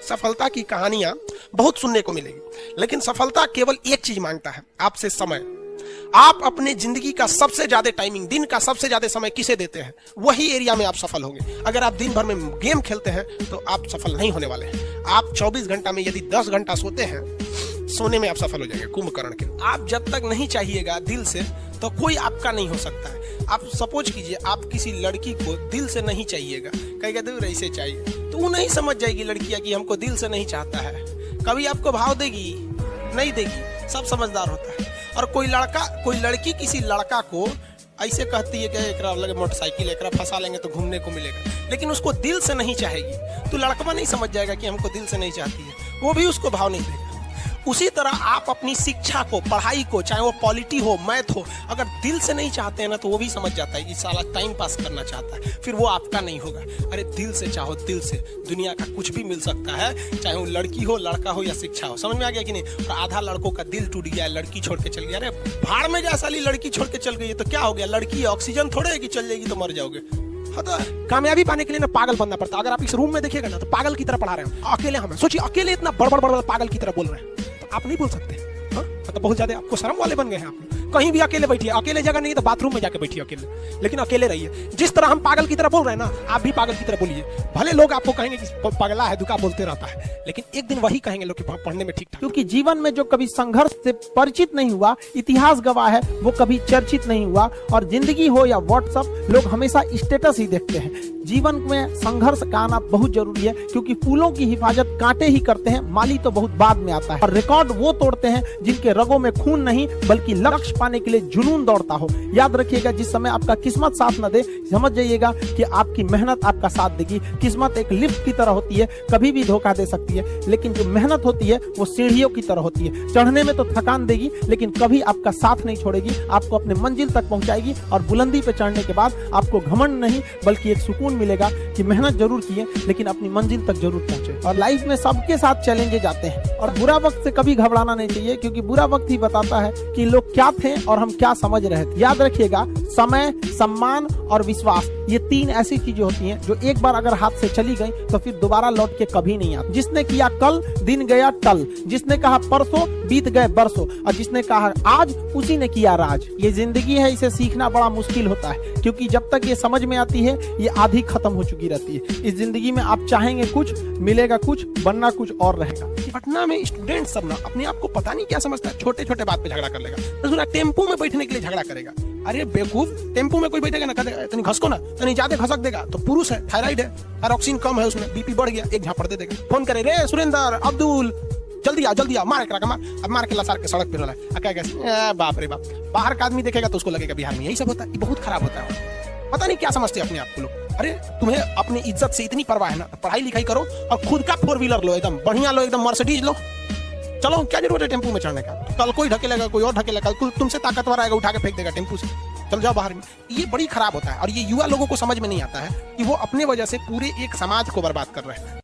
सफलता की कहानियां बहुत सुनने को मिलेगी, लेकिन सफलता केवल एक चीज मांगता है, आपसे समय। आप अपने जिंदगी का सबसे ज्यादा टाइमिंग, दिन का सबसे ज्यादा समय किसे देते हैं, वही एरिया में आप सफल होंगे। अगर आप दिन भर में गेम खेलते हैं तो आप सफल नहीं होने वाले हैं। आप 24 घंटा में यदि 10 घंटा सोते हैं, सोने में आप सफल हो जाएंगे कुंभकर्ण के। आप जब तक नहीं चाहिएगा दिल से, तो कोई आपका नहीं हो सकता है। आप सपोज कीजिए, आप किसी लड़की को दिल से नहीं चाहिएगा, कहेगा दूर ऐसे चाहिए, तो वो नहीं समझ जाएगी लड़कियां कि हमको दिल से नहीं चाहता है। कभी आपको भाव देगी? नहीं देगी। सब समझदार होता है। और कोई लड़की किसी लड़का को ऐसे कहती है कि एकरा लगे मोटरसाइकिल, एकरा फंसा लेंगे तो घूमने को मिलेगा, लेकिन उसको दिल से नहीं चाहेगी, तो लड़का नहीं समझ जाएगा कि हमको दिल से नहीं चाहती है, वो भी उसको भाव नहीं देगा। उसी तरह आप अपनी शिक्षा को, पढ़ाई को, चाहे वो पॉलिटी हो, मैथ हो, अगर दिल से नहीं चाहते हैं ना, तो वो भी समझ जाता है कि साला टाइम पास करना चाहता है, फिर वो आपका नहीं होगा। अरे दिल से चाहो, दिल से दुनिया का कुछ भी मिल सकता है, चाहे वो लड़की हो, लड़का हो या शिक्षा हो। समझ में आ गया कि नहीं? और आधा लड़कों का दिल टूट गया, लड़की छोड़ के चल गया। अरे भाड़ में जा साली, लड़की छोड़ के चल गई है तो क्या हो गया? लड़की ऑक्सीजन थोड़े है कि चल जाएगी तो मर जाओगे। कामयाबी पाने के लिए ना पागल बनना पड़ता। अगर आप इस रूम में देखिएगा ना, तो पागल की तरह पढ़ा रहे हो अकेले। हमें सोचिए, अकेले इतना बड़ पागल की तरह बोल रहे हैं, तो आप नहीं बोल सकते। मतलब बहुत ज्यादा आपको शर्म वाले बन गए हैं। आप कहीं भी अकेले बैठिए, अकेले जगह नहीं तो बाथरूम में जाके बैठिए अकेले, लेकिन अकेले रहिए। जिस तरह हम पागल की तरह बोल रहे हैं ना, आप भी पागल की तरह बोलिए। भले लोग आपको कहेंगे कि पगला है, दुका बोलते रहता है, लेकिन एक दिन वही कहेंगे लोग कि पढ़ने में ठीक ठाक। क्योंकि जीवन में जो कभी संघर्ष से परिचित नहीं हुआ, इतिहास गवाह है, वो कभी चर्चित नहीं हुआ। और जिंदगी हो या व्हाट्सएप, लोग हमेशा स्टेटस ही देखते हैं। जीवन में संघर्ष का आना बहुत जरूरी है, क्योंकि फूलों की हिफाजत कांटे ही करते हैं, माली तो बहुत बाद में आता है। और रिकॉर्ड वो तोड़ते हैं जिनके रगों में खून नहीं, बल्कि लक्ष्य पाने के लिए जुनून दौड़ता हो। याद रखिएगा, जिस समय आपका किस्मत साथ न दे, समझ जाइएगा कि आपकी मेहनत आपका साथ देगी। किस्मत एक लिफ्ट की तरह होती है, कभी भी धोखा दे सकती है, लेकिन जो मेहनत होती है वो सीढ़ियों की तरह होती है। चढ़ने में तो थकान देगी, लेकिन कभी आपका साथ नहीं छोड़ेगी, आपको अपने मंजिल तक पहुंचाएगी। और बुलंदी पे चढ़ने के बाद आपको घमंड नहीं, बल्कि एक सुकून मिलेगा कि मेहनत जरूर किए, लेकिन अपनी मंजिल तक जरूर पहुंचे। और लाइफ में सबके साथ चैलेंजेस आते हैं, और बुरा वक्त से कभी घबराना नहीं चाहिए, क्योंकि बुरा वक्त ही बताता है कि लोग क्या थे और हम क्या समझ रहे थे। याद रखिएगा, समय, सम्मान और विश्वास, ये 3 ऐसी चीजें होती हैं जो एक बार अगर हाथ से चली गई तो फिर दोबारा लौट के कभी नहीं आती। जिसने किया कल, दिन गया टल। जिसने कहा परसों, बीत गए बरसों। और जिसने कहा आज, उसी ने किया राज। ये जिंदगी है, इसे सीखना बड़ा मुश्किल होता है, क्योंकि जब तक ये समझ में आती है, ये आधी खत्म हो चुकी रहती है। इस जिंदगी में आप चाहेंगे कुछ, मिलेगा कुछ, बनना कुछ और रहेगा। पटना में स्टूडेंट सब ना अपने आप को पता नहीं क्या समझता है, छोटे छोटे बात पे झगड़ा कर लेगा। टेम्पो में बैठने के लिए झगड़ा करेगा। अरे बेवकूफ, टेम्पो में कोई बैठेगा ना, तनी घसको ना, तनी ज्यादा घसक देगा तो पुरुष है, थायराइड है, ऑक्सीजन कम है उसमें, बीपी बढ़ गया, एक झापड़ दे देगा। फोन करे, रे सुरेंद्र, अब्दुल, जल्दी आ, मार के लसार के सड़क पे रोला है। बाप रे बाप, बाहर का आदमी देखेगा तो उसको लगेगा बिहार में यही सब होता है। ये बहुत खराब होता है। पता नहीं क्या समझते अपने आप को लोग। अरे तुम्हें अपनी इज्जत से इतनी परवाह है ना, पढ़ाई लिखाई करो और खुद का 4 व्हीलर लो, एकदम बढ़िया लो, एकदम मर्सिडीज लो। चलो, क्या जरूरत है टेम्पो में चढ़ने का? कल कोई ढकेलेगा, कोई और ढकेलेगा, तुमसे ताकतवर आएगा, उठा के फेंक देगा टेम्पो से। चल जाओ बाहर में। ये बड़ी खराब होता है, और ये युवा लोगों को समझ में नहीं आता है कि वो अपने वजह से पूरे एक समाज को बर्बाद कर रहे हैं।